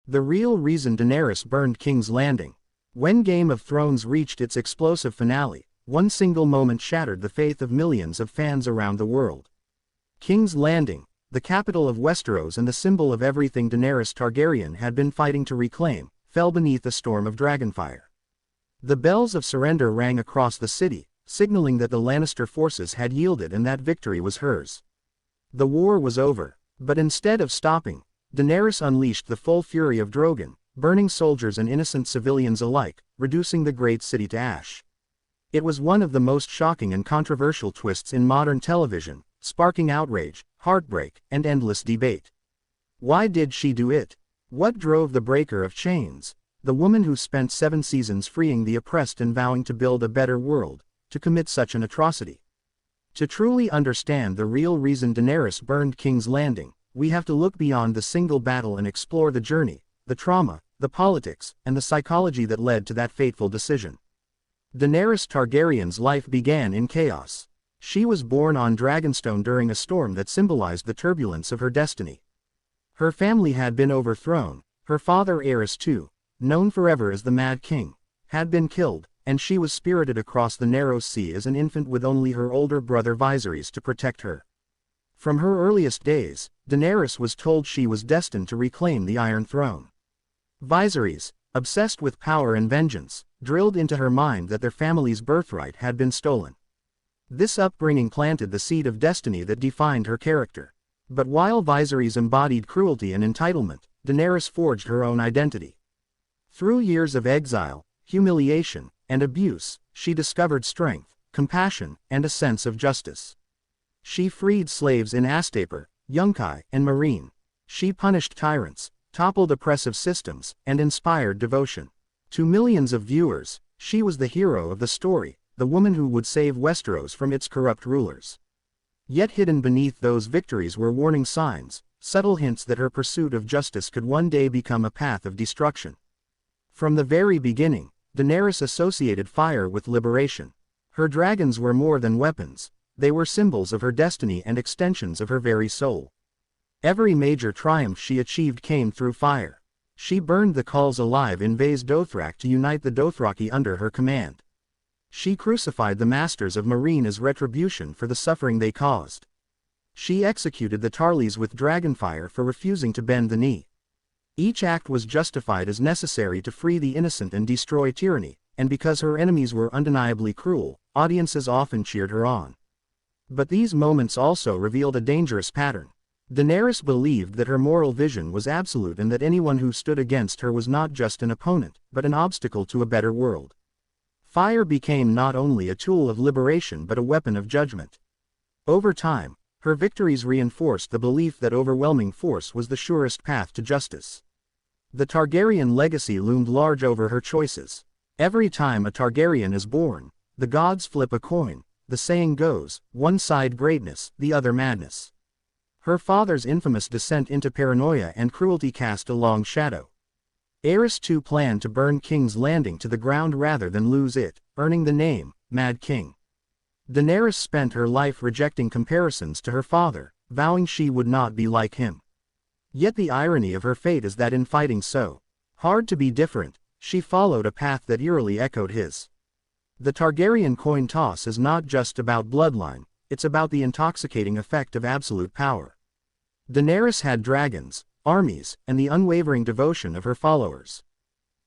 The real reason Daenerys burned King's Landing. When Game of Thrones reached its explosive finale, one single moment shattered the faith of millions of fans around the world. King's Landing, the capital of Westeros and the symbol of everything Daenerys Targaryen had been fighting to reclaim, fell beneath a storm of dragonfire. The bells of surrender rang across the city, signaling that the Lannister forces had yielded and that victory was hers. The war was over, but instead of stopping, Daenerys unleashed the full fury of Drogon, burning soldiers and innocent civilians alike, reducing the great city to ash. It was one of the most shocking and controversial twists in modern television, sparking outrage, heartbreak, and endless debate. Why did she do it? What drove the breaker of chains, the woman who spent 7 seasons freeing the oppressed and vowing to build a better world, to commit such an atrocity? To truly understand the real reason Daenerys burned King's Landing, we have to look beyond the single battle and explore the journey, the trauma, the politics, and the psychology that led to that fateful decision. Daenerys Targaryen's life began in chaos. She was born on Dragonstone during a storm that symbolized the turbulence of her destiny. Her family had been overthrown, her father Aerys II, known forever as the Mad King, had been killed, and she was spirited across the narrow sea as an infant with only her older brother Viserys to protect her. From her earliest days, Daenerys was told she was destined to reclaim the Iron Throne. Viserys, obsessed with power and vengeance, drilled into her mind that their family's birthright had been stolen. This upbringing planted the seed of destiny that defined her character. But while Viserys embodied cruelty and entitlement, Daenerys forged her own identity. Through years of exile, humiliation, and abuse, she discovered strength, compassion, and a sense of justice. She freed slaves in Astapor, Yunkai, and Meereen. She punished tyrants, toppled oppressive systems, and inspired devotion. To millions of viewers, she was the hero of the story, the woman who would save Westeros from its corrupt rulers. Yet hidden beneath those victories were warning signs, subtle hints that her pursuit of justice could one day become a path of destruction. From the very beginning, Daenerys associated fire with liberation. Her dragons were more than weapons, they were symbols of her destiny and extensions of her very soul. Every major triumph she achieved came through fire. She burned the Khals alive in Vaes Dothrak to unite the Dothraki under her command. She crucified the masters of Meereen as retribution for the suffering they caused. She executed the Tarlys with dragonfire for refusing to bend the knee. Each act was justified as necessary to free the innocent and destroy tyranny, and because her enemies were undeniably cruel, audiences often cheered her on. But these moments also revealed a dangerous pattern. Daenerys believed that her moral vision was absolute and that anyone who stood against her was not just an opponent, but an obstacle to a better world. Fire became not only a tool of liberation but a weapon of judgment. Over time, her victories reinforced the belief that overwhelming force was the surest path to justice. The Targaryen legacy loomed large over her choices. Every time a Targaryen is born, the gods flip a coin. The saying goes, one side greatness, the other madness. Her father's infamous descent into paranoia and cruelty cast a long shadow. Aerys II planned to burn King's Landing to the ground rather than lose it, earning the name, Mad King. Daenerys spent her life rejecting comparisons to her father, vowing she would not be like him. Yet the irony of her fate is that in fighting so hard to be different, she followed a path that eerily echoed his. The Targaryen coin toss is not just about bloodline, it's about the intoxicating effect of absolute power. Daenerys had dragons, armies, and the unwavering devotion of her followers.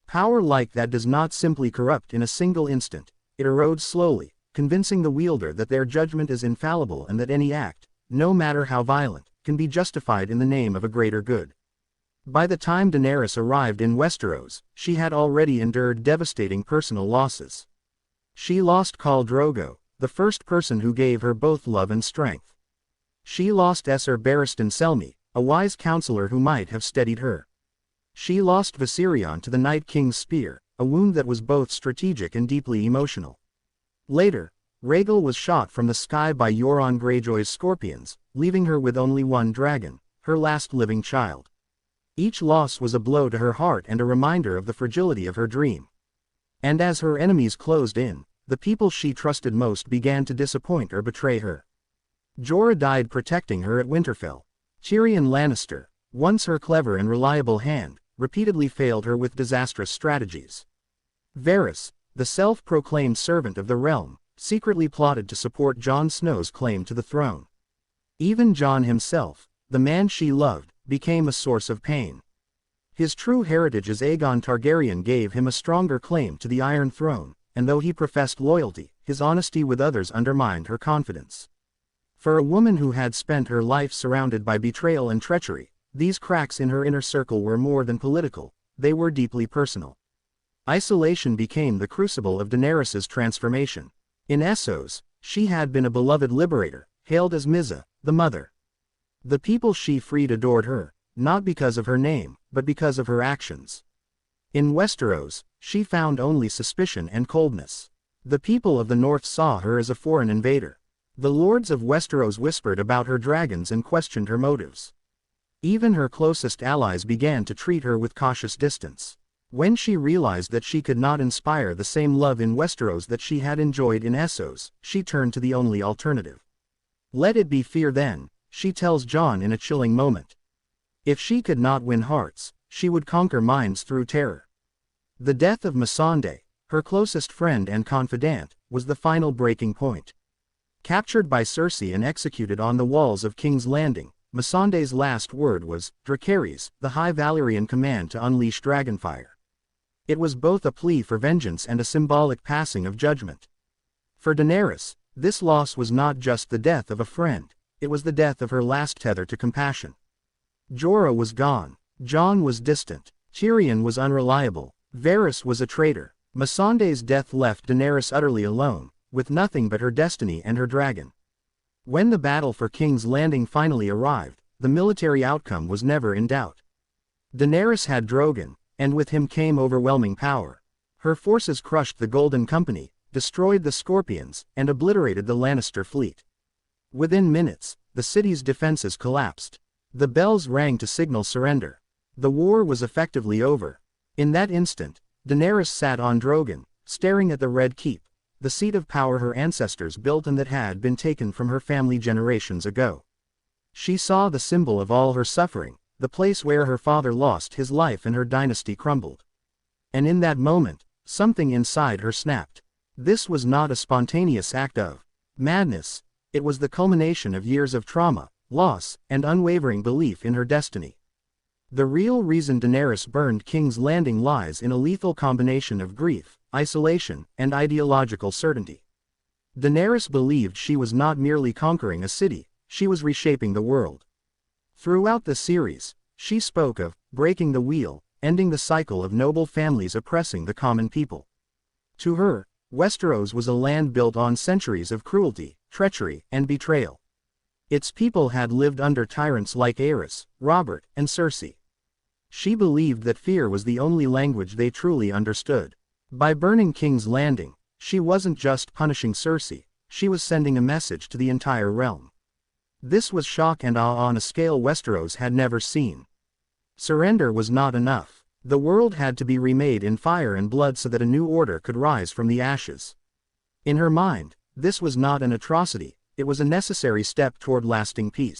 Power like that does not simply corrupt in a single instant, it erodes slowly, convincing the wielder that their judgment is infallible and that any act, no matter how violent, can be justified in the name of a greater good. By the time Daenerys arrived in Westeros, she had already endured devastating personal losses. She lost Khal Drogo, the first person who gave her both love and strength. She lost Esser Barristan Selmy, a wise counselor who might have steadied her. She lost Viserion to the Night King's spear, a wound that was both strategic and deeply emotional. Later, Rhaegal was shot from the sky by Euron Greyjoy's scorpions, leaving her with only one dragon, her last living child. Each loss was a blow to her heart and a reminder of the fragility of her dream. And as her enemies closed in, the people she trusted most began to disappoint or betray her. Jorah died protecting her at Winterfell. Tyrion Lannister, once her clever and reliable hand, repeatedly failed her with disastrous strategies. Varys, the self-proclaimed servant of the realm, secretly plotted to support Jon Snow's claim to the throne. Even Jon himself, the man she loved, became a source of pain. His true heritage as Aegon Targaryen gave him a stronger claim to the Iron Throne, and though he professed loyalty, his honesty with others undermined her confidence. For a woman who had spent her life surrounded by betrayal and treachery, these cracks in her inner circle were more than political, they were deeply personal. Isolation became the crucible of Daenerys's transformation. In Essos, she had been a beloved liberator, hailed as Mizza, the mother. The people she freed adored her, not because of her name, but because of her actions. In Westeros, she found only suspicion and coldness. The people of the north saw her as a foreign invader. The lords of Westeros whispered about her dragons and questioned her motives. Even her closest allies began to treat her with cautious distance. When she realized that she could not inspire the same love in Westeros that she had enjoyed in Essos, she turned to the only alternative. Let it be fear then, she tells Jon in a chilling moment. If she could not win hearts, she would conquer minds through terror. The death of Missandei, her closest friend and confidant, was the final breaking point. Captured by Cersei and executed on the walls of King's Landing, Missandei's last word was, Dracarys, the High Valyrian command to unleash dragonfire. It was both a plea for vengeance and a symbolic passing of judgment. For Daenerys, this loss was not just the death of a friend, it was the death of her last tether to compassion. Jorah was gone, Jon was distant, Tyrion was unreliable, Varys was a traitor. Missandei's death left Daenerys utterly alone, with nothing but her destiny and her dragon. When the battle for King's Landing finally arrived, the military outcome was never in doubt. Daenerys had Drogon, and with him came overwhelming power. Her forces crushed the Golden Company, destroyed the Scorpions, and obliterated the Lannister fleet. Within minutes, the city's defenses collapsed. The bells rang to signal surrender. The war was effectively over. In that instant, Daenerys sat on Drogon, staring at the Red Keep, the seat of power her ancestors built and that had been taken from her family generations ago. She saw the symbol of all her suffering, the place where her father lost his life and her dynasty crumbled. And in that moment, something inside her snapped. This was not a spontaneous act of madness, it was the culmination of years of trauma, loss, and unwavering belief in her destiny. The real reason Daenerys burned King's Landing lies in a lethal combination of grief, isolation, and ideological certainty. Daenerys believed she was not merely conquering a city, she was reshaping the world. Throughout the series, she spoke of breaking the wheel, ending the cycle of noble families oppressing the common people. To her, Westeros was a land built on centuries of cruelty, treachery, and betrayal. Its people had lived under tyrants like Aerys, Robert, and Cersei. She believed that fear was the only language they truly understood. By burning King's Landing, she wasn't just punishing Cersei, she was sending a message to the entire realm. This was shock and awe on a scale Westeros had never seen. Surrender was not enough. The world had to be remade in fire and blood so that a new order could rise from the ashes. In her mind, this was not an atrocity, it was a necessary step toward lasting peace.